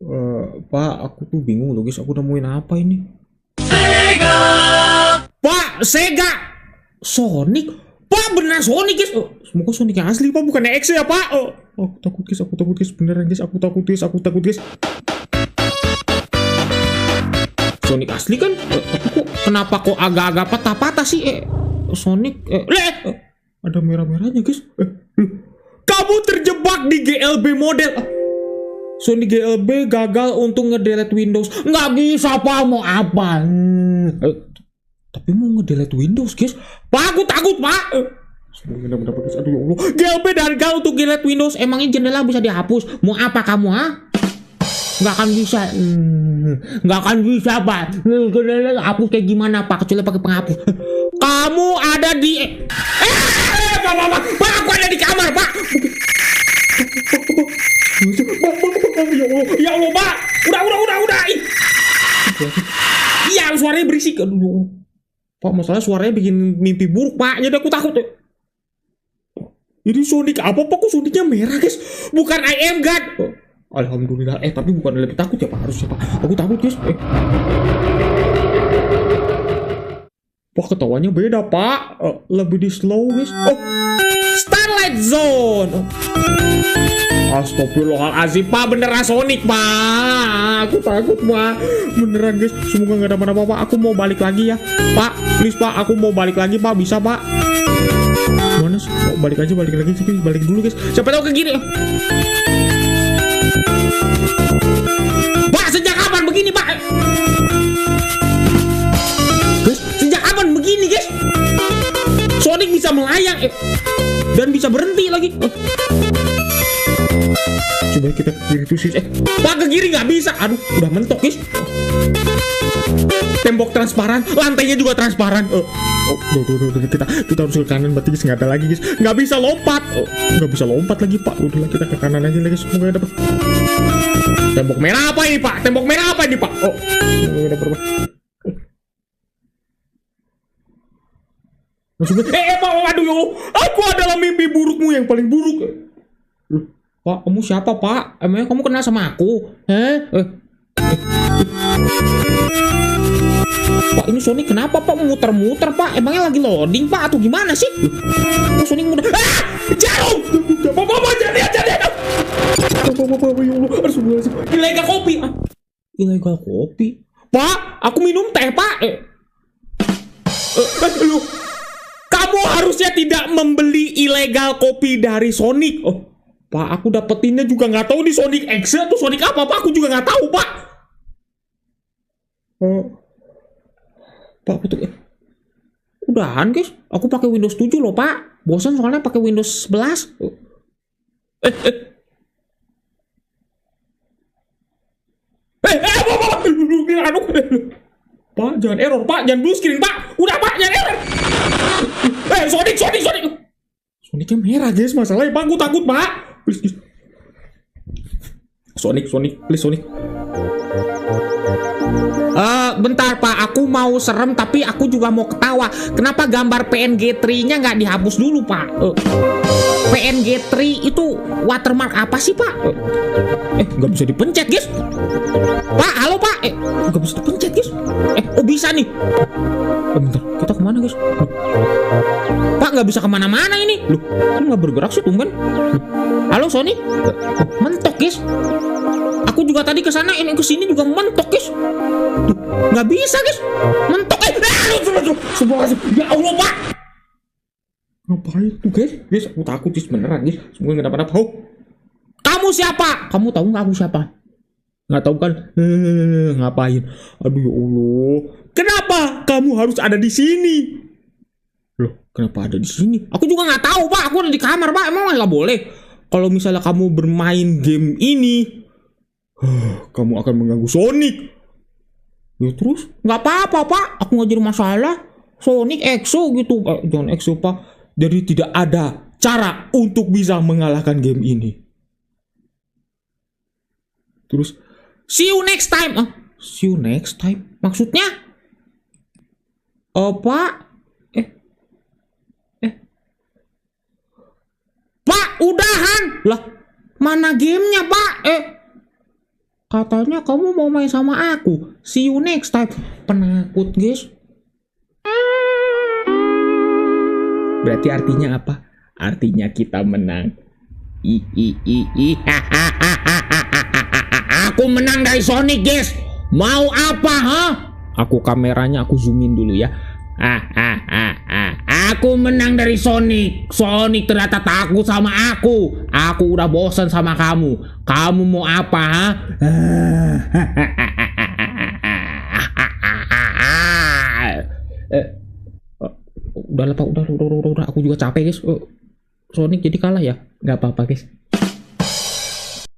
Pak, aku tuh bingung loh guys, aku nemuin apa ini? Pak, Sega! Sonic? Pak, beneran Sonic guys! Semoga Sonic yang asli pak, bukan X ya pak? Aku takut guys, beneran guys, aku takut guys. Sonic asli kan? Tapi kok kenapa kok agak-agak patah-patah sih? Sonic, ada merah-merahnya guys. Kamu terjebak di GLB model. Sonic GLB gagal untuk ngedelete Windows. Nggak bisa pak, mau apa? Tapi mau ngedelete Windows guys. Pak, aku takut pak. Semoga dapat guys. Aduh ya Allah. GLB gagal untuk ngedelete Windows. Emangnya jendela bisa dihapus? Mau apa kamu Nggak akan bisa. Nggak akan bisa pak. Jendela hapus kayak gimana pak? Kecuali pakai penghapus. Kamu ada di Pak, aku ada di kamar pak. Ya Allah, Pak. Udah. Iya, suaranya berisik. Aduh. Pak, masalah suaranya bikin mimpi buruk, Pak. Jadi aku takut. Ini Sonic apa, Pak? Kok Sonicnya merah, guys? Bukan I am God. Alhamdulillah. Tapi bukan lebih takut ya, Pak? Harusnya, Pak. Aku takut, guys. Pak, ketawanya beda, Pak. Lebih di slow, guys. Starlight Zone. Astagfirullahaladzim pak, beneran Sonic pak. Aku takut pak, beneran guys. Semoga gak ada apa-apa pak. Aku mau balik lagi ya pak, please pak. Aku mau balik lagi pak, bisa pak? Mana sih? Balik lagi sih, balik dulu guys. Siapa tahu ke gini pak. Sejak kapan begini pak? Guys, sejak kapan begini guys? Sonic bisa melayang dan bisa berhenti lagi. Coba kita ke kiri tuh sih. Pak, ke kiri nggak bisa. Aduh, udah mentok guys. Tembok transparan, lantainya juga transparan. Kita harus ke kanan, berarti guys nggak ada lagi guys. Nggak bisa lompat lagi pak. Udahlah, kita ke kanan aja lagi. Semoga dapat. Tembok merah apa ini pak? Semoga dapat. Pak, aduh ya, aku adalah mimpi burukmu yang paling buruk. Pak, kamu siapa pak? Emangnya kamu kenal sama aku? Pak, ini Sonic kenapa pak muter-muter pak? Emangnya lagi loading pak atau gimana sih? Sonic muter. Jarum! Bapak jadi. Ilegal kopi. Pak, aku minum teh pak. Kamu harusnya tidak membeli ilegal kopi dari Sonic. Pak, aku dapetinnya juga nggak tahu di Sonic X atau Sonic apa, Pak. Aku juga nggak tahu, Pak. Pak, betul. Udahan, guys. Aku pakai Windows 7 loh, Pak. Bosan soalnya pakai Windows 11. Pak, jangan error, Pak. Jangan blue screen, Pak. Udah, Pak, jangan error. Sonic. Sonicnya merah, guys. Masalahnya, Pak. Aku takut, Pak. Please. Sonic, please Sonic. Bentar Pak, aku mau serem tapi aku juga mau ketawa. Kenapa gambar PNG3-nya nggak dihapus dulu Pak? PNG3 itu watermark apa sih Pak? Nggak bisa dipencet guys. Pak, halo Pak. Nggak bisa dipencet guys. Oh bisa nih. Bentar, kita kemana guys? Pak, nggak bisa kemana-mana ini. Loh, kan nggak bergerak sih tumben. Halo Sony. Mentok guys. Aku juga tadi kesana, ini kesini juga mentok guys. Nggak bisa guys. Mentok. Ya Allah Pak. Ngapain tuh guys? Guys, aku takut guys beneran guys. Semoga nggak dapat apa. Kamu siapa? Kamu tahu nggak aku siapa? Nggak tahu kan? Ngapain? Aduh ya Allah. Kenapa kamu harus ada di sini? Loh, kenapa ada di sini? Aku juga nggak tahu Pak. Aku ada di kamar Pak. Emang nggak boleh? Kalau misalnya kamu bermain game ini, kamu akan mengganggu Sonic. Ya terus? Nggak apa-apa Pak. Aku nggak jadi masalah. Sonic EXO gitu. Jangan EXO Pak. Jadi tidak ada cara untuk bisa mengalahkan game ini. Terus, see you next time. See you next time? Maksudnya? Pak? Pak, udahan. Lah, mana gamenya Pak? Katanya kamu mau main sama aku. See you next time. Penakut, guys. Berarti artinya apa? Artinya kita menang. Aku menang dari Sonic, guys. Mau apa, ha? Aku kameranya aku zoomin dulu ya. Aku menang dari Sonic. Sonic ternyata takut sama aku. Aku udah bosan sama kamu. Kamu mau apa, ha? Udah, aku juga capek, guys. Sonic jadi kalah ya. Nggak apa-apa, guys.